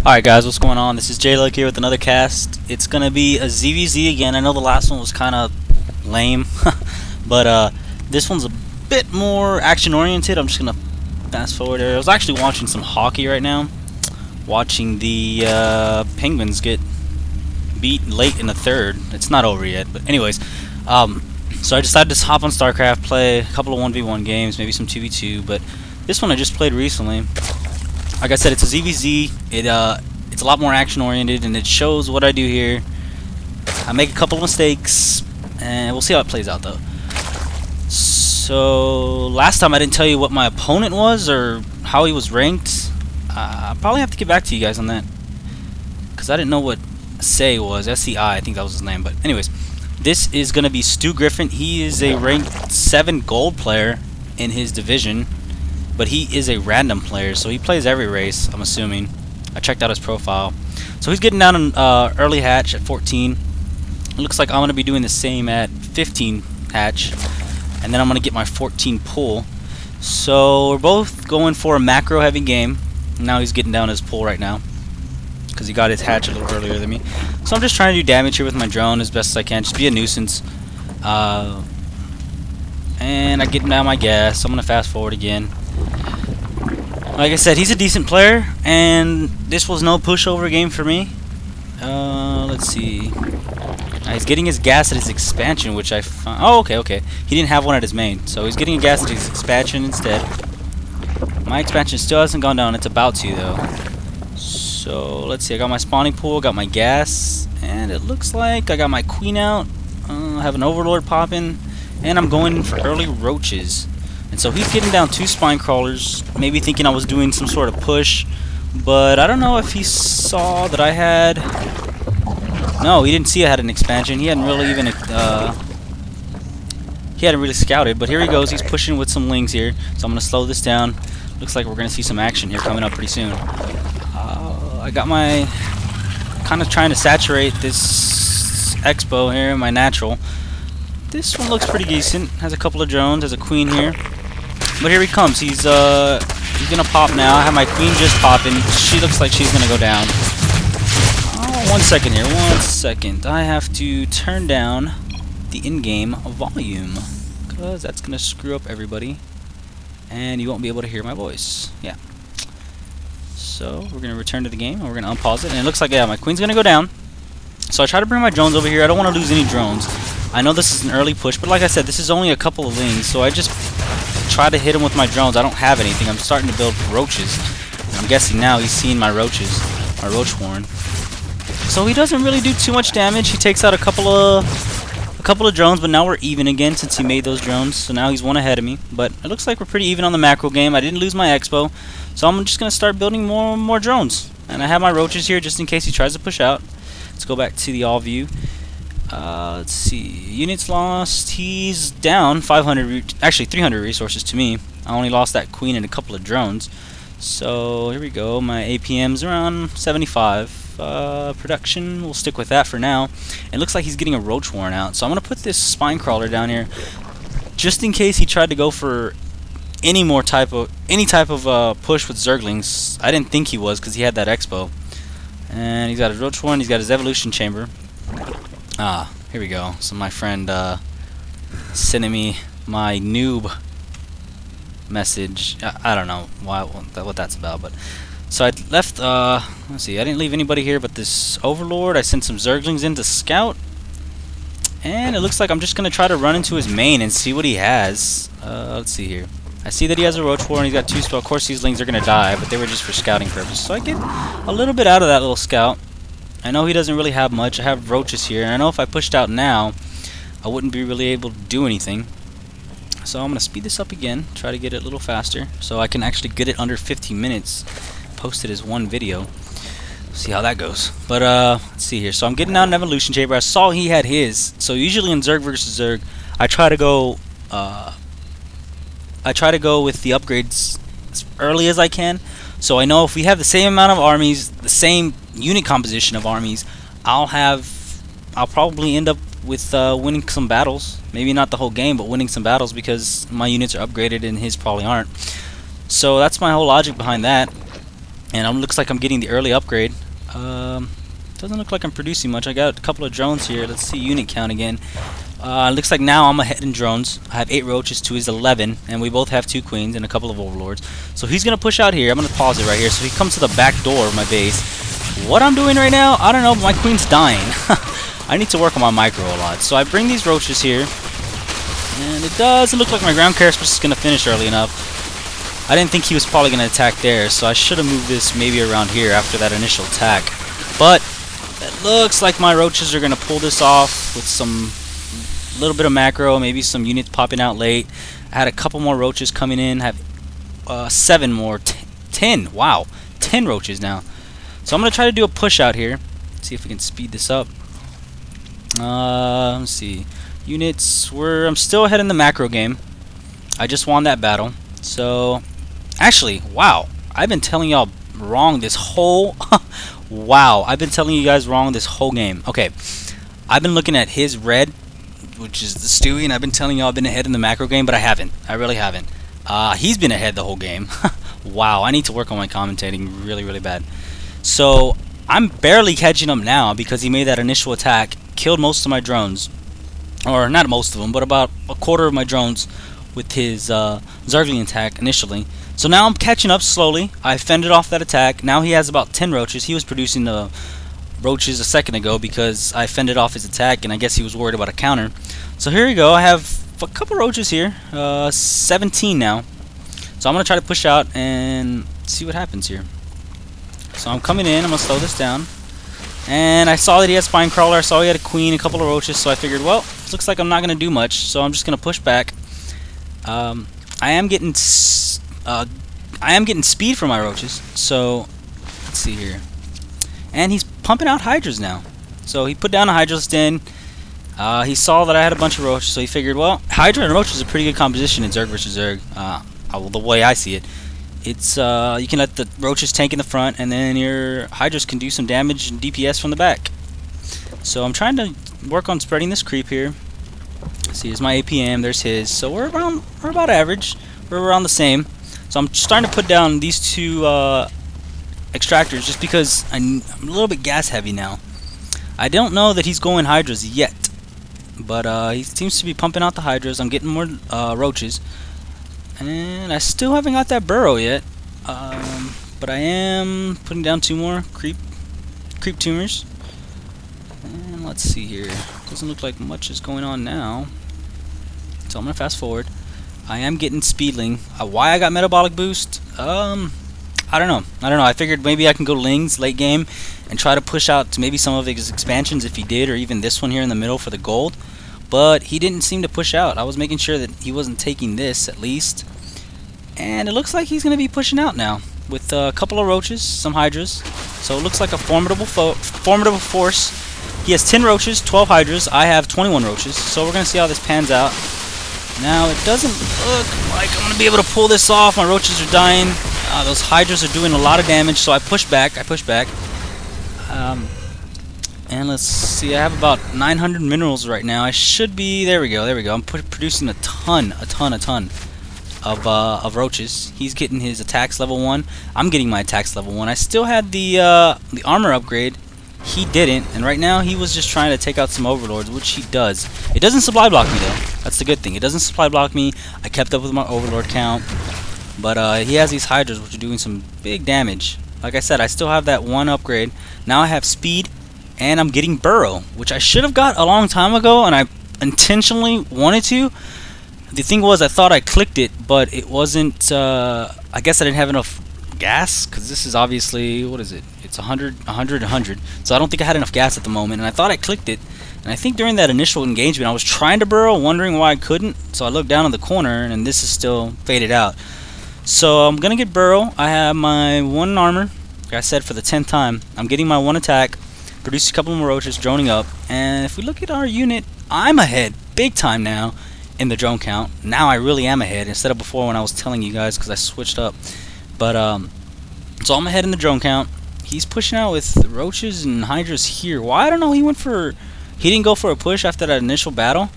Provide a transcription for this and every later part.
Alright guys, what's going on? This is jLug here with another cast. It's gonna be a ZvZ again. I know the last one was kinda lame, but this one's a bit more action oriented. I'm just gonna fast forward there. I was actually watching some hockey right now. Watching the Penguins get beat late in the third. It's not over yet, but anyways. So I decided to hop on StarCraft, play a couple of 1v1 games, maybe some 2v2, but this one I just played recently. Like I said, it's a ZvZ. It's a lot more action oriented, and it shows what I do here. I make a couple of mistakes, and we'll see how it plays out though. So last time I didn't tell you what my opponent was or how he was ranked. I probably have to get back to you guys on that, because I didn't know what Say was. SCI, I think that was his name. But anyways, this is gonna be StuGriffin. He is a ranked 7 gold player in his division, but he is a random player, so he plays every race, I'm assuming. I checked out his profile. So he's getting down in early hatch at 14. It looks like I'm going to be doing the same at 15 hatch, and then I'm going to get my 14 pull. So we're both going for a macro heavy game. Now he's getting down his pull right now, because he got his hatch a little earlier than me. So I'm just trying to do damage here with my drone as best as I can, just be a nuisance. And I get down my gas. I'm going to fast forward again. Like I said, he's a decent player, and this was no pushover game for me. Let's see. He's getting his gas at his expansion, which I found. Oh, okay. He didn't have one at his main, so he's getting a gas at his expansion instead. My expansion still hasn't gone down. It's about to, though. So, let's see. I got my spawning pool, got my gas, and it looks like I got my queen out. I have an overlord popping, and I'm going for early roaches. And so he's getting down 2 spine crawlers, maybe thinking I was doing some sort of push, but I don't know if he saw that I had. No, he didn't see I had an expansion. He hadn't really even scouted. But here he goes. He's pushing with some lings here, so I'm gonna slow this down. Looks like we're gonna see some action here coming up pretty soon. I got my kind of trying to saturate this expo here, my natural. This one looks pretty decent. Has a couple of drones. Has a queen here. But here he comes. He's gonna pop now. I have my queen just popping. She looks like she's gonna go down. Oh, 1 second here. 1 second. I have to turn down the in-game volume, because that's gonna screw up everybody, and you won't be able to hear my voice. Yeah. So we're gonna return to the game, and we're gonna unpause it. And it looks like, yeah, my queen's gonna go down. So I try to bring my drones over here. I don't want to lose any drones. I know this is an early push, but like I said, this is only a couple of lings, so I just try to hit him with my drones. I don't have anything. I'm starting to build roaches. And I'm guessing now he's seeing my roaches, my roach horn. So he doesn't really do too much damage. He takes out a couple of drones, but now we're even again since he made those drones. So now he's one ahead of me. But it looks like we're pretty even on the macro game. I didn't lose my expo, so I'm just gonna start building more drones. And I have my roaches here just in case he tries to push out. Let's go back to the all view. Let's see. Units lost. He's down 500, actually 300 resources to me. I only lost that queen and a couple of drones. So here we go. My APM's around 75. Production, we'll stick with that for now. It looks like he's getting a roach warren out. So I'm gonna put this spine crawler down here, just in case he tried to go for any type of push with Zerglings. I didn't think he was, because he had that expo. And he's got his roach warren. He's got his evolution chamber. Here we go. So my friend sending me my noob message. I don't know what that's about, but so I left. Let's see. I didn't leave anybody here but this overlord. I sent some Zerglings in to scout, and it looks like I'm just gonna try to run into his main and see what he has. Let's see here. I see that he has a roach warren. He's got 2 spells. Of course, these lings are gonna die, but they were just for scouting purposes. So I get a little bit out of that little scout. I know he doesn't really have much. I have roaches here, and I know if I pushed out now, I wouldn't be really able to do anything. So I'm going to speed this up again, try to get it a little faster, so I can actually get it under 15 minutes, post it as one video. See how that goes. But let's see here. So I'm getting out an evolution chamber. I saw he had his. So usually in Zerg versus Zerg, I try to go with the upgrades as early as I can. So I know if we have the same amount of armies, the same unit composition of armies, I'll probably end up with winning some battles. Maybe not the whole game, but winning some battles, because my units are upgraded and his probably aren't. So that's my whole logic behind that. and it looks like I'm getting the early upgrade. Doesn't look like I'm producing much. I got a couple of drones here. Let's see unit count again. Looks like now I'm ahead in drones. I have 8 roaches to his 11, and we both have 2 queens and a couple of overlords. So he's gonna push out here. I'm gonna pause it right here. So he comes to the back door of my base. What I'm doing right now, I don't know. But my queen's dying. I need to work on my micro a lot. So I bring these roaches here, and it doesn't look like my ground carrier is gonna finish early enough. I didn't think he was probably gonna attack there, so I should have moved this maybe around here after that initial attack. But it looks like my roaches are going to pull this off with some little bit of macro, maybe some units popping out late. I had a couple more roaches coming in, have 7 more, 10, wow, 10 roaches now. So I'm going to try to do a push out here, see if we can speed this up. Let's see, units, I'm still ahead in the macro game. I just won that battle. So, actually, wow, I've been telling y'all wrong this whole wow, I've been telling you guys wrong this whole game. Okay, I've been looking at his red, which is the Stewie, and I've been telling y'all I've been ahead in the macro game, but I haven't. I really haven't. He's been ahead the whole game. Wow, I need to work on my commentating really, really bad. So I'm barely catching up now because he made that initial attack, killed most of my drones, or not most of them, but about a quarter of my drones with his Zerg attack initially. So now I'm catching up slowly. I fended off that attack. Now he has about 10 roaches. He was producing the roaches a second ago because I fended off his attack, and I guess he was worried about a counter. So here we go. I have a couple roaches here. 17 now. So I'm going to try to push out and see what happens here. So I'm coming in. I'm going to slow this down. And I saw that he had Spine Crawler. I saw he had a queen, a couple of roaches. So I figured, well, this looks like I'm not going to do much. So I'm just going to push back. I am getting speed from my roaches, so let's see here. And he's pumping out hydras now. So he put down a hydra stand. He saw that I had a bunch of roaches, so he figured, well, hydra and roach is a pretty good composition in Zerg versus Zerg. The way I see it, it's you can let the roaches tank in the front, and then your hydras can do some damage and DPS from the back. So I'm trying to work on spreading this creep here. See, here's my APM, there's his. So we're about average. We're around the same. So I'm starting to put down these 2 extractors just because I'm a little bit gas heavy now. I don't know that he's going hydras yet, but he seems to be pumping out the hydras. I'm getting more roaches, and I still haven't got that burrow yet. But I am putting down 2 more creep tumors. And let's see here. Doesn't look like much is going on now. So I'm gonna fast forward. I am getting speedling. Why I got metabolic boost? I don't know. I figured maybe I can go Lings late game and try to push out to maybe some of his expansions if he did, or even this one here in the middle for the gold. But he didn't seem to push out. I was making sure that he wasn't taking this at least. And it looks like he's going to be pushing out now with a couple of roaches, some hydras. So it looks like a formidable force. He has 10 roaches, 12 hydras. I have 21 roaches. So we're going to see how this pans out. Now, it doesn't look like I'm going to be able to pull this off. My roaches are dying. Those hydras are doing a lot of damage, so I push back. And let's see, I have about 900 minerals right now. I should be, there we go. I'm producing a ton of roaches. He's getting his attacks level 1. I'm getting my attacks level 1. I still had the armor upgrade. He didn't, and right now he was just trying to take out some overlords, which he does. It doesn't supply block me though. That's the good thing. It doesn't supply block me. I kept up with my overlord count, but he has these hydras which are doing some big damage. Like I said, I still have that 1 upgrade. Now I have speed, and I'm getting burrow, which I should have got a long time ago, and I intentionally wanted to. The thing was, I thought I clicked it, but it wasn't. I guess I didn't have enough gas, because this is obviously, what is it? It's 100. So I don't think I had enough gas at the moment, and I thought I clicked it. And I think during that initial engagement, I was trying to burrow, wondering why I couldn't. So I looked down in the corner, and this is still faded out. So I'm gonna get burrow. I have my 1 armor, like I said, for the 10th time. I'm getting my 1 attack, produce a couple more roaches, droning up. And if we look at our unit, I'm ahead big time now in the drone count. Now I really am ahead instead of before when I was telling you guys, because I switched up. But so I'm ahead in the drone count. He's pushing out with roaches and hydras here. Why? I don't know. He didn't go for a push after that initial battle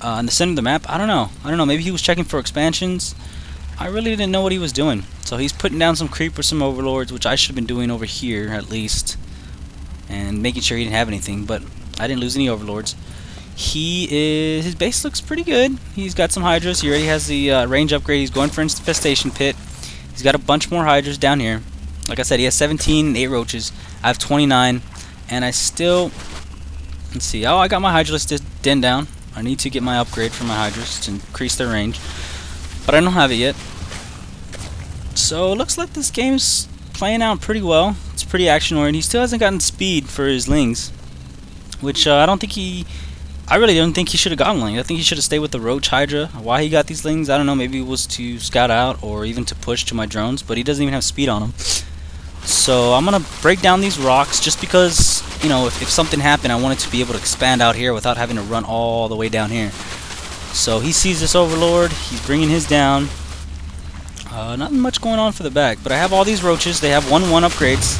in the center of the map. I don't know. Maybe he was checking for expansions. I really didn't know what he was doing. So he's putting down some creep or some overlords, which I should have been doing over here at least, and making sure he didn't have anything, but I didn't lose any overlords. His base looks pretty good. He's got some hydras. He already has the range upgrade. He's going for infestation pit. He's got a bunch more hydras down here. Like I said, he has 17 and 8 roaches. I have 29, and I still, let's see, oh, I got my hydra den down. I need to get my upgrade for my hydras to increase their range, but I don't have it yet. So it looks like this game's playing out pretty well. It's pretty action-oriented. He still hasn't gotten speed for his lings, which I really don't think he should have gotten lings. I think he should have stayed with the roach hydra. Why he got these lings, I don't know. Maybe it was to scout out or even to push to my drones, but he doesn't even have speed on him. So I'm gonna break down these rocks just because, you know, if something happened, I wanted to be able to expand out here without having to run all the way down here. So he sees this overlord. He's bringing his down. Not much going on for the back, but I have all these roaches. They have 1/1 upgrades.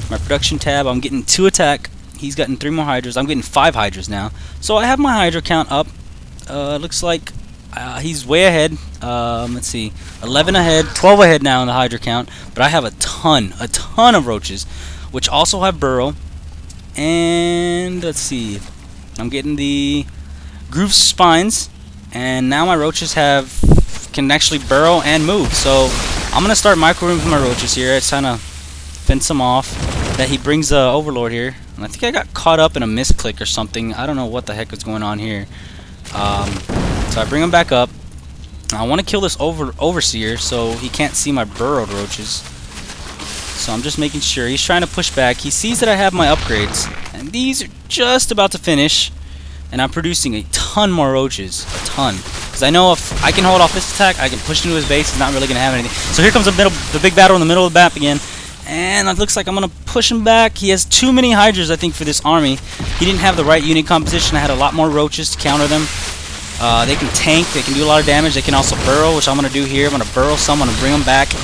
My production tab, I'm getting 2 attack. He's gotten 3 more hydras. I'm getting 5 hydras now. So I have my hydra count up. Looks like he's way ahead. Let's see, 11 ahead, 12 ahead now in the hydra count. But I have a ton of roaches, which also have burrow. And let's see, I'm getting the groove spines, and now my roaches can actually burrow and move. So I'm gonna start micro-rooming my roaches here. It's trying to fence them off. That he brings overlord here, and I think I got caught up in a misclick or something. I don't know what the heck is going on here. So I bring him back up. I want to kill this overseer so he can't see my burrowed roaches. So I'm just making sure. He's trying to push back. He sees that I have my upgrades, and these are just about to finish, and I'm producing a ton more roaches. A ton. Because I know if I can hold off this attack, I can push into his base. He's not really going to have anything. So here comes the big battle in the middle of the map again. And it looks like I'm going to push him back. He has too many hydras, I think, for this army. He didn't have the right unit composition. I had a lot more roaches to counter them. They can tank. They can do a lot of damage. They can also burrow, which I'm going to do here. I'm going to burrow some. I'm going to bring them back.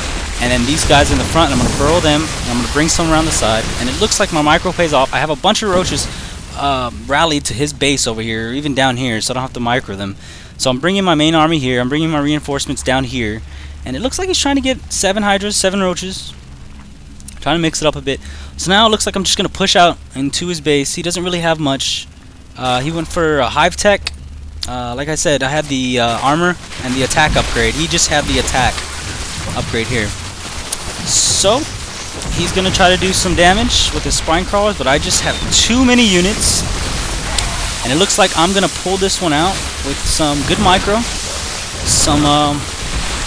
And then these guys in the front, I'm going to burrow them. And I'm going to bring some around the side. And it looks like my micro pays off. I have a bunch of roaches rallied to his base over here, even down here, so I don't have to micro them. So I'm bringing my main army here. I'm bringing my reinforcements down here. And it looks like he's trying to get 7 hydras, 7 roaches. Trying to mix it up a bit. So now it looks like I'm just going to push out into his base. He doesn't really have much. He went for a hive tech. Like I said, I had the armor and the attack upgrade. He just had the attack upgrade here. So he's going to try to do some damage with his spine crawlers, but I just have too many units. And it looks like I'm going to pull this one out with some good micro. Some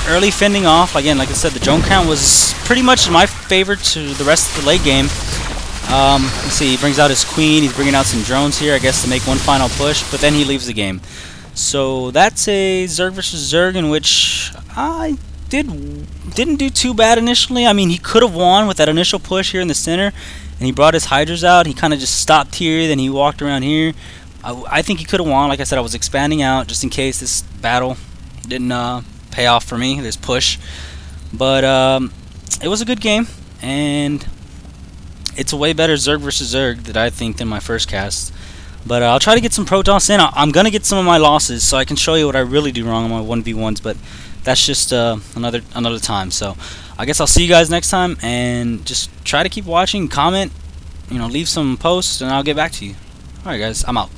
early fending off. Again, like I said, the drone count was pretty much my favorite to the rest of the late game. Let's see, he brings out his queen. He's bringing out some drones here, I guess, to make one final push, but then he leaves the game. So that's a Zerg versus Zerg in which I didn't do too bad initially. I mean, he could have won with that initial push here in the center, and he brought his hydras out. He kind of just stopped here, then he walked around here. I think he could have won. Like I said, I was expanding out just in case this battle didn't pay off for me, this push. But it was a good game, and it's a way better Zerg versus Zerg that I think than my first cast. But I'll try to get some Protoss in. I'm going to get some of my losses so I can show you what I really do wrong on my 1v1s, but that's just another time. So I guess I'll see you guys next time, and just try to keep watching, comment, leave some posts, and I'll get back to you. Alright guys, I'm out.